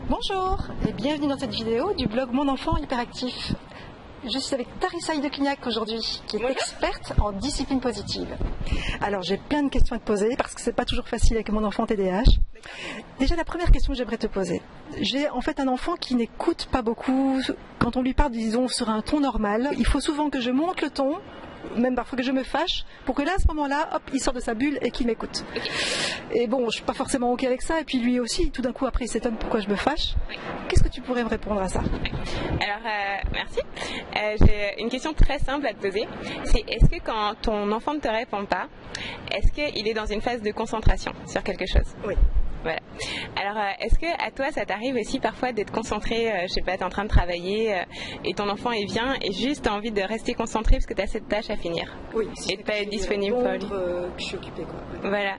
Bonjour et bienvenue dans cette vidéo du blog Mon Enfant Hyperactif. Je suis avec Tarissa Ideklignac aujourd'hui, qui est experte en discipline positive. Alors j'ai plein de questions à te poser parce que c'est pas toujours facile avec mon enfant TDAH. Déjà la première question que j'aimerais te poser. J'ai en fait un enfant qui n'écoute pas beaucoup. Quand on lui parle, disons, sur un ton normal, il faut souvent que je monte le ton, même parfois que je me fâche, pour que là, à ce moment-là, hop, il sort de sa bulle et qu'il m'écoute. Et bon, je suis pas forcément ok avec ça, et puis lui aussi, tout d'un coup, après, il s'étonne pourquoi je me fâche. Qu'est-ce que tu pourrais me répondre à ça? Alors, merci. J'ai une question très simple à te poser. C'est est-ce que quand ton enfant ne te répond pas, est-ce qu'il est dans une phase de concentration sur quelque chose? Oui. Voilà. Alors, est-ce que à toi, ça t'arrive aussi parfois d'être concentré, je sais pas, t'es en train de travailler et ton enfant il vient et juste t'as envie de rester concentré parce que t'as cette tâche à finir. Oui. Et de pas être disponible pour lui. Que je suis occupée, quoi. Ouais. Voilà.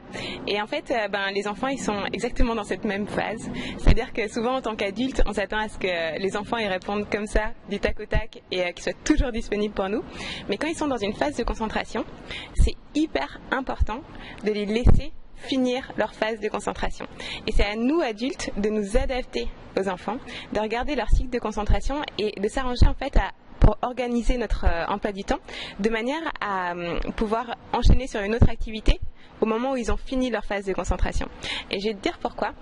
Et en fait, les enfants, ils sont exactement dans cette même phase. C'est-à-dire que souvent, en tant qu'adulte, on s'attend à ce que les enfants ils répondent comme ça, du tac au tac, et qu'ils soient toujours disponibles pour nous. Mais quand ils sont dans une phase de concentration, c'est hyper important de les laisser finir leur phase de concentration. Et c'est à nous, adultes, de nous adapter aux enfants, de regarder leur cycle de concentration et de s'arranger en fait pour organiser notre emploi du temps de manière à pouvoir enchaîner sur une autre activité au moment où ils ont fini leur phase de concentration. Et je vais te dire pourquoi.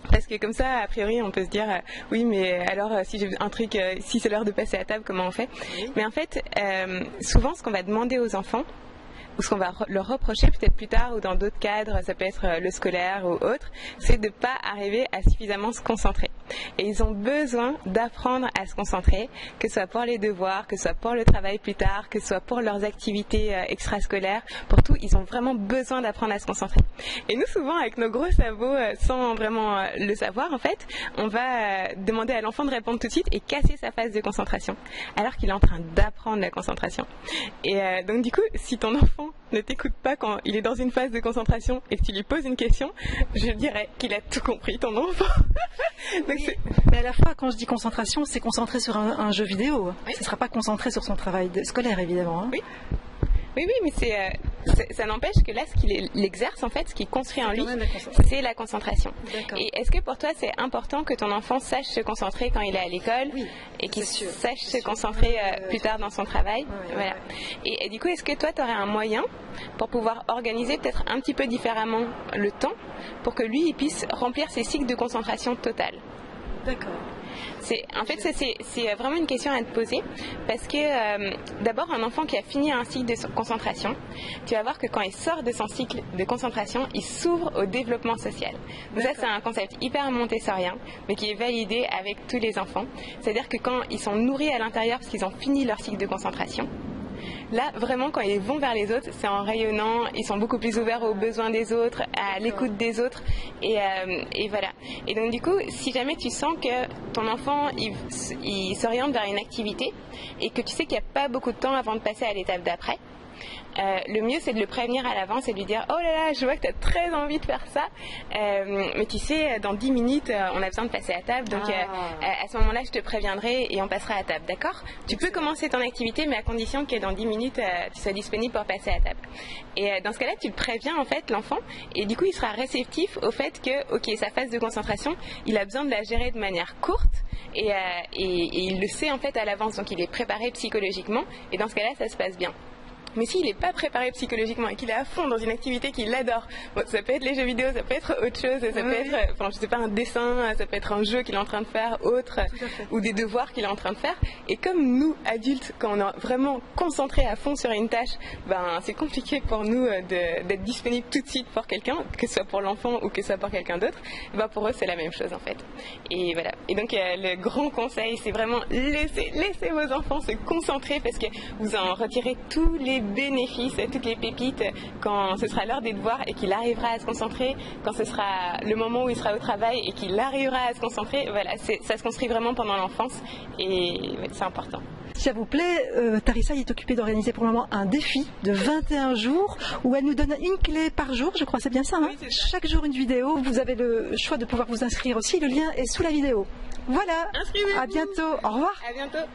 Parce que comme ça, a priori, on peut se dire oui, mais alors si j'ai un truc, si c'est l'heure de passer à table, comment on fait? Mais en fait, souvent, ce qu'on va demander aux enfants, ou ce qu'on va leur reprocher peut-être plus tard ou dans d'autres cadres, ça peut être le scolaire ou autre, c'est de ne pas arriver à suffisamment se concentrer. Et ils ont besoin d'apprendre à se concentrer, que ce soit pour les devoirs, que ce soit pour le travail plus tard, que ce soit pour leurs activités extrascolaires, pour tout, ils ont vraiment besoin d'apprendre à se concentrer. Et nous, souvent, avec nos gros sabots, sans vraiment le savoir, en fait, on va demander à l'enfant de répondre tout de suite et casser sa phase de concentration, alors qu'il est en train d'apprendre la concentration. Et donc, du coup, si ton enfant ne t'écoute pas quand il est dans une phase de concentration et que tu lui poses une question, je dirais qu'il a tout compris, ton enfant. Donc, oui. Mais à la fois, quand je dis concentration, c'est concentré sur un jeu vidéo. Oui. Ce ne sera pas concentré sur son travail scolaire, évidemment. Hein. Oui. Oui, mais ça n'empêche que là, ce qu'il exerce, en fait, ce qu'il construit en lui, c'est la concentration. Et est-ce que pour toi, c'est important que ton enfant sache se concentrer quand il est à l'école et qu'il sache se concentrer plus tard dans son travail? Voilà. Et du coup, est-ce que toi, tu aurais un moyen pour pouvoir organiser peut-être un petit peu différemment le temps pour que lui, il puisse remplir ses cycles de concentration totale? D'accord. En fait, c'est vraiment une question à te poser parce que d'abord, un enfant qui a fini un cycle de concentration, tu vas voir que quand il sort de son cycle de concentration, il s'ouvre au développement social. Donc ça, c'est un concept hyper montessorien, mais qui est validé avec tous les enfants. C'est-à-dire que quand ils sont nourris à l'intérieur parce qu'ils ont fini leur cycle de concentration, là, vraiment, quand ils vont vers les autres, c'est en rayonnant, ils sont beaucoup plus ouverts aux besoins des autres, à l'écoute des autres, et voilà. Et donc, du coup, si jamais tu sens que ton enfant, il s'oriente vers une activité, et que tu sais qu'il n'y a pas beaucoup de temps avant de passer à l'étape d'après, le mieux c'est de le prévenir à l'avance et de lui dire oh là là, je vois que tu as très envie de faire ça, mais tu sais, dans 10 minutes on a besoin de passer à table, donc à ce moment là je te préviendrai et on passera à table, d'accord? Tu peux commencer ton activité, mais à condition que dans 10 minutes tu sois disponible pour passer à table. Et dans ce cas là tu le préviens en fait, l'enfant, et du coup il sera réceptif au fait que ok, sa phase de concentration, il a besoin de la gérer de manière courte, et il le sait en fait à l'avance, donc il est préparé psychologiquement, et dans ce cas là ça se passe bien. Mais s'il n'est pas préparé psychologiquement et qu'il est à fond dans une activité qu'il adore, bon, ça peut être les jeux vidéo, ça peut être autre chose, ça peut être, enfin, je sais pas, un dessin, ça peut être un jeu qu'il est en train de faire, autre, ou des devoirs qu'il est en train de faire. Et comme nous, adultes, quand on est vraiment concentré à fond sur une tâche, c'est compliqué pour nous d'être disponible tout de suite pour quelqu'un, que ce soit pour l'enfant ou que ce soit pour quelqu'un d'autre. Pour eux, c'est la même chose en fait. Et voilà. Et donc, le grand conseil, c'est vraiment laissez vos enfants se concentrer parce que vous en retirez tous les bénéfices, toutes les pépites quand ce sera l'heure des devoirs et qu'il arrivera à se concentrer, quand ce sera le moment où il sera au travail et qu'il arrivera à se concentrer. Voilà, ça se construit vraiment pendant l'enfance et c'est important. Si ça vous plaît, Tarissa est occupée d'organiser pour le moment un défi de 21 jours où elle nous donne une clé par jour, je crois, c'est bien ça, hein? Oui, ça. Chaque jour une vidéo, vous avez le choix de pouvoir vous inscrire aussi, le lien est sous la vidéo. Voilà, inscrivez-vous. À bientôt, au revoir. À bientôt.